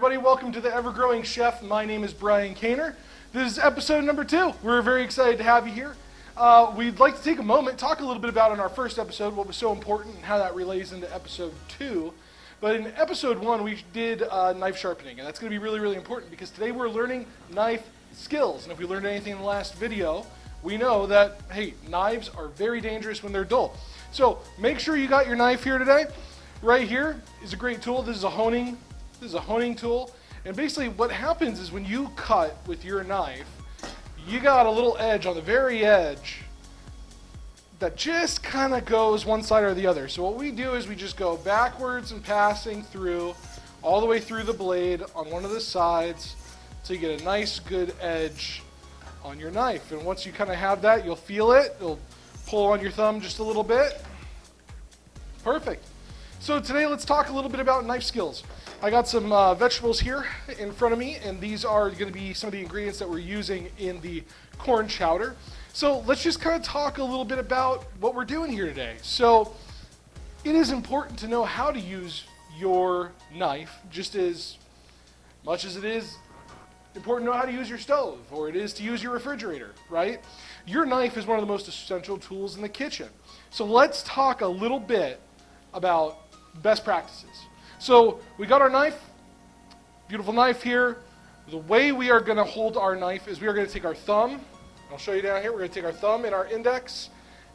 everybody. Welcome to the Ever-Growing Chef. My name is Brian Kaner. This is episode number 2. We're very excited to have you here. We'd like to take a moment, talk a little bit about in our first episode what was so important and how that relays into episode 2. But in episode 1, we did knife sharpening, and that's going to be really, really important because today we're learning knife skills. And if we learned anything in the last video, we know that, hey, knives are very dangerous when they're dull. So make sure you got your knife here today. Right here is a great tool. This is a honing tool. And basically what happens is when you cut with your knife, you got a little edge on the very edge that just kind of goes one side or the other. So what we do is we just go backwards and passing through all the way through the blade on one of the sides so you get a nice good edge on your knife. And once you kind of have that, you'll feel it. You'll pull on your thumb just a little bit. Perfect. So today let's talk a little bit about knife skills. I got some vegetables here in front of me, and these are going to be some of the ingredients that we're using in the corn chowder. So let's just kind of talk a little bit about what we're doing here today. So it is important to know how to use your knife just as much as it is important to know how to use your stove, or it is to use your refrigerator, right? Your knife is one of the most essential tools in the kitchen. So let's talk a little bit about best practices. So we got our knife, beautiful knife here. The way we are going to hold our knife is we are going to take our thumb, I'll show you down here, we're going to take our thumb and our index,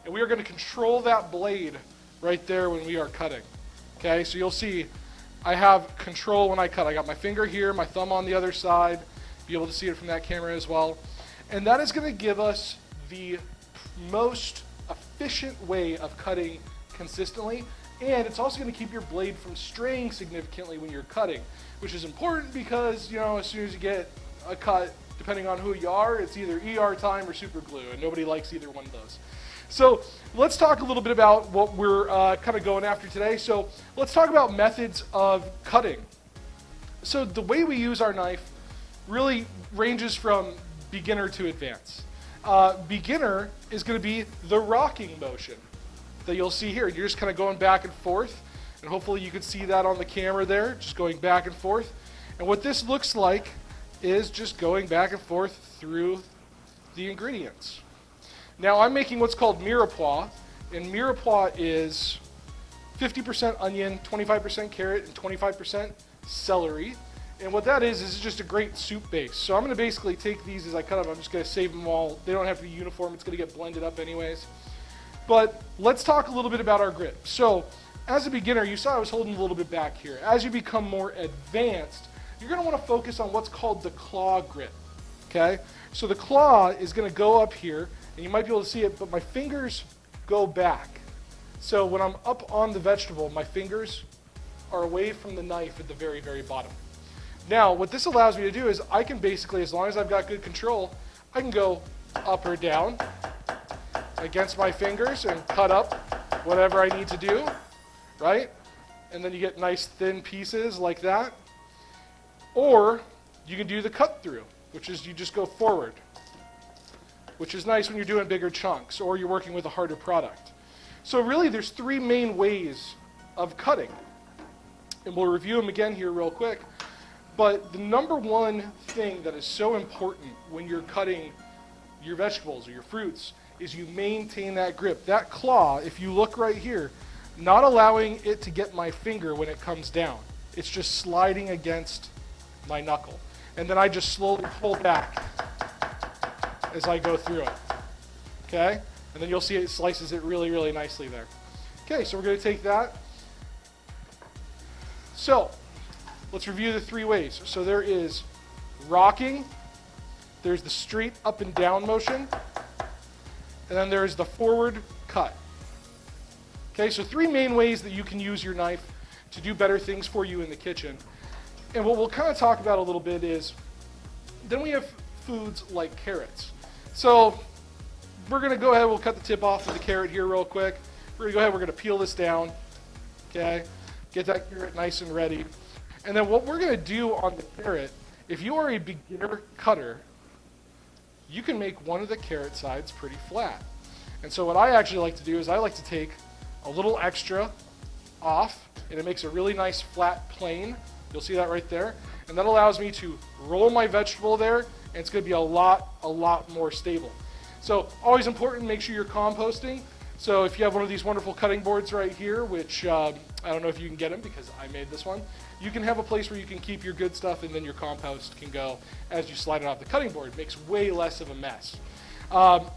and we are going to control that blade right there when we are cutting. Okay, so you'll see I have control when I cut. I got my finger here, my thumb on the other side, be able to see it from that camera as well. And that is going to give us the most efficient way of cutting consistently. And it's also going to keep your blade from straying significantly when you're cutting, which is important because, you know, as soon as you get a cut, depending on who you are, it's either ER time or super glue, and nobody likes either one of those. So let's talk a little bit about what we're kind of going after today. So let's talk about methods of cutting. So the way we use our knife really ranges from beginner to advanced. Beginner is going to be the rocking motion that you'll see here. You're just kind of going back and forth, and hopefully you can see that on the camera there, just going back and forth. And what this looks like is just going back and forth through the ingredients. Now I'm making what's called mirepoix, and mirepoix is 50% onion, 25% carrot, and 25% celery. And what that is it's just a great soup base. So I'm going to basically take these as I cut them. I'm just going to save them all. They don't have to be uniform. It's going to get blended up anyways. But let's talk a little bit about our grip. So as a beginner, you saw I was holding a little bit back here. As you become more advanced, you're going to want to focus on what's called the claw grip. Okay? So the claw is going to go up here, and you might be able to see it, but my fingers go back. So when I'm up on the vegetable, my fingers are away from the knife at the very, very bottom. Now, what this allows me to do is I can basically, as long as I've got good control, I can go up or down against my fingers and cut up whatever I need to do, right? And then you get nice thin pieces like that. Or you can do the cut through, which is you just go forward, which is nice when you're doing bigger chunks or you're working with a harder product. So really there's 3 main ways of cutting. And we'll review them again here real quick. But the number one thing that is so important when you're cutting your vegetables or your fruits is you maintain that grip. That claw, if you look right here, not allowing it to get my finger when it comes down. It's just sliding against my knuckle. And then I just slowly pull back as I go through it. Okay? And then you'll see it slices it really, really nicely there. Okay, so we're going to take that. So let's review the 3 ways. So there is rocking, there's the straight up and down motion, and then there's the forward cut. Okay, so 3 main ways that you can use your knife to do better things for you in the kitchen. And what we'll kind of talk about a little bit is, then we have foods like carrots. So we're going to go ahead, we'll cut the tip off of the carrot here real quick. We're going to go ahead, we're going to peel this down. Okay, get that carrot nice and ready. And then what we're going to do on the carrot, if you are a beginner cutter, you can make one of the carrot sides pretty flat. And so what I actually like to do is I like to take a little extra off, and it makes a really nice flat plane. You'll see that right there. And that allows me to roll my vegetable there, and it's going to be a lot more stable. So always important, make sure you're composting. So if you have one of these wonderful cutting boards right here, which I don't know if you can get them because I made this one, you can have a place where you can keep your good stuff, and then your compost can go as you slide it off the cutting board. It makes way less of a mess.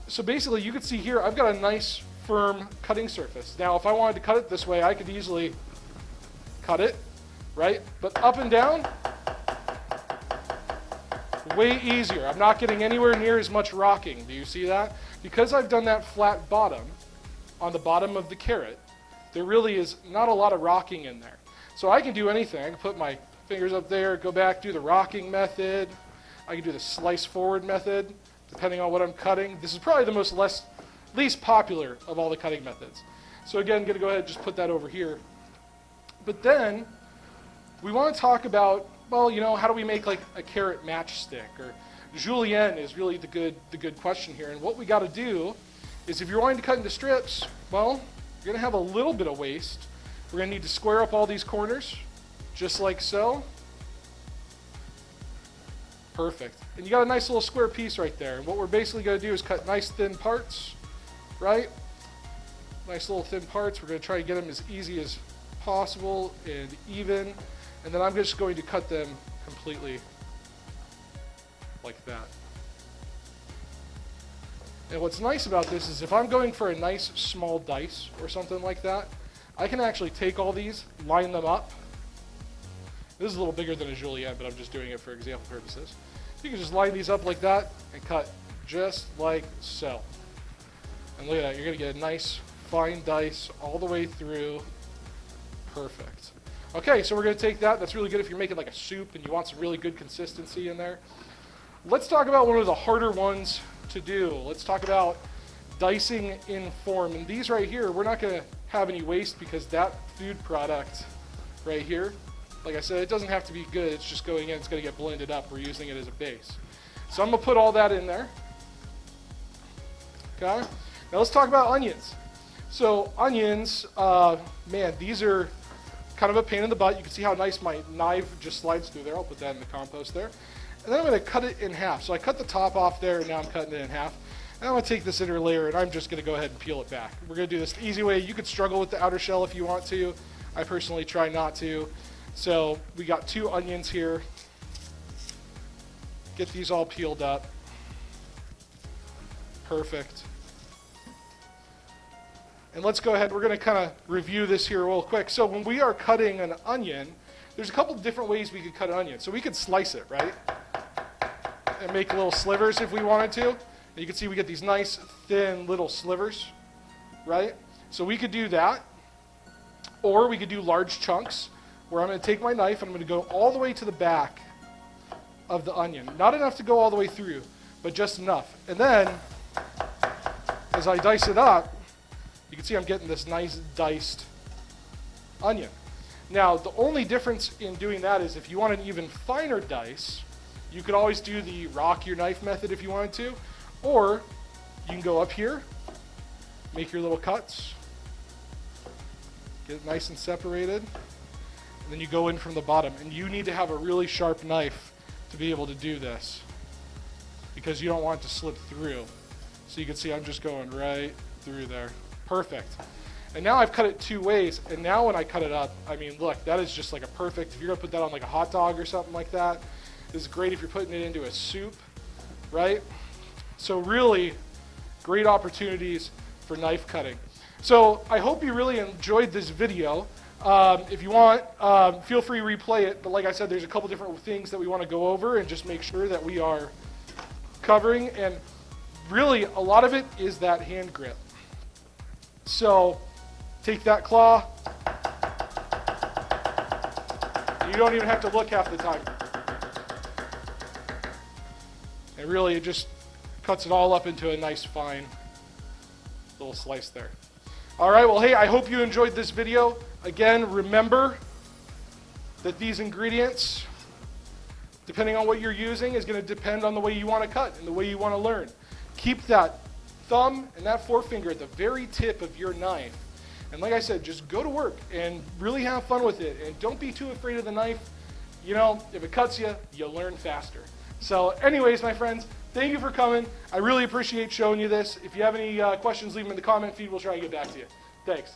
So basically, you can see here, I've got a nice firm cutting surface. Now, if I wanted to cut it this way, I could easily cut it, right? But up and down, way easier. I'm not getting anywhere near as much rocking. Do you see that? Because I've done that flat bottom on the bottom of the carrot, there really is not a lot of rocking in there. So I can do anything. I can put my fingers up there, go back, do the rocking method. I can do the slice forward method, depending on what I'm cutting. This is probably the least popular of all the cutting methods. So again, I'm going to go ahead and just put that over here. But then we want to talk about, well, how do we make like a carrot matchstick? Or julienne is really the good question here. And what we got to do is, if you're wanting to cut into strips, well, you're going to have a little bit of waste. We're going to need to square up all these corners, just like so. Perfect. And you got a nice little square piece right there. And what we're basically going to do is cut nice thin parts, right? Nice little thin parts. We're going to try to get them as easy as possible and even. And then I'm just going to cut them completely like that. And what's nice about this is, if I'm going for a nice small dice or something like that, I can actually take all these, line them up. This is a little bigger than a julienne, but I'm just doing it for example purposes. You can just line these up like that and cut just like so. And look at that, you're going to get a nice fine dice all the way through. Perfect. Okay, so we're going to take that. That's really good if you're making like a soup and you want some really good consistency in there. Let's talk about one of the harder ones to do. Let's talk about dicing in form. And these right here, we're not going to have any waste, because that food product right here, like I said, it doesn't have to be good. It's just going in. It's going to get blended up. We're using it as a base. So I'm going to put all that in there. Okay. Now let's talk about onions. So onions, man, these are kind of a pain in the butt. You can see how nice my knife just slides through there. I'll put that in the compost there. And then I'm going to cut it in half. So I cut the top off there, and now I'm cutting it in half. And I'm going to take this inner layer, and I'm just going to go ahead and peel it back. We're going to do this the easy way. You could struggle with the outer shell if you want to. I personally try not to. So we got 2 onions here. Get these all peeled up. Perfect. And let's go ahead. We're going to kind of review this here real quick. So when we are cutting an onion, there's a couple different ways we could cut an onion. So we could slice it, right? And make little slivers if we wanted to. And you can see we get these nice, thin little slivers, right? So we could do that. Or we could do large chunks, where I'm going to take my knife and I'm going to go all the way to the back of the onion. Not enough to go all the way through, but just enough. And then, as I dice it up, you can see I'm getting this nice diced onion. Now, the only difference in doing that is, if you want an even finer dice, you could always do the rock your knife method if you wanted to. Or you can go up here, make your little cuts, get it nice and separated, and then you go in from the bottom. And you need to have a really sharp knife to be able to do this, because you don't want it to slip through. So you can see I'm just going right through there. Perfect. And now I've cut it 2 ways, and now when I cut it up, I mean, look, that is just like a perfect, if you're going to put that on like a hot dog or something like that, this is great if you're putting it into a soup, right? So really great opportunities for knife cutting. So I hope you really enjoyed this video. If you want, feel free to replay it. But like I said, there's a couple different things that we want to go over and just make sure that we are covering. And really, a lot of it is that hand grip. So take that claw. You don't even have to look half the time. And really, it just cuts it all up into a nice, fine little slice there. All right, well, hey, I hope you enjoyed this video. Again, remember that these ingredients, depending on what you're using, is going to depend on the way you want to cut and the way you want to learn. Keep that thumb and that forefinger at the very tip of your knife. And like I said, just go to work and really have fun with it. And don't be too afraid of the knife. you know, if it cuts you, you learn faster. So anyways, my friends, thank you for coming. I really appreciate showing you this. If you have any questions, leave them in the comment feed. We'll try to get back to you. Thanks.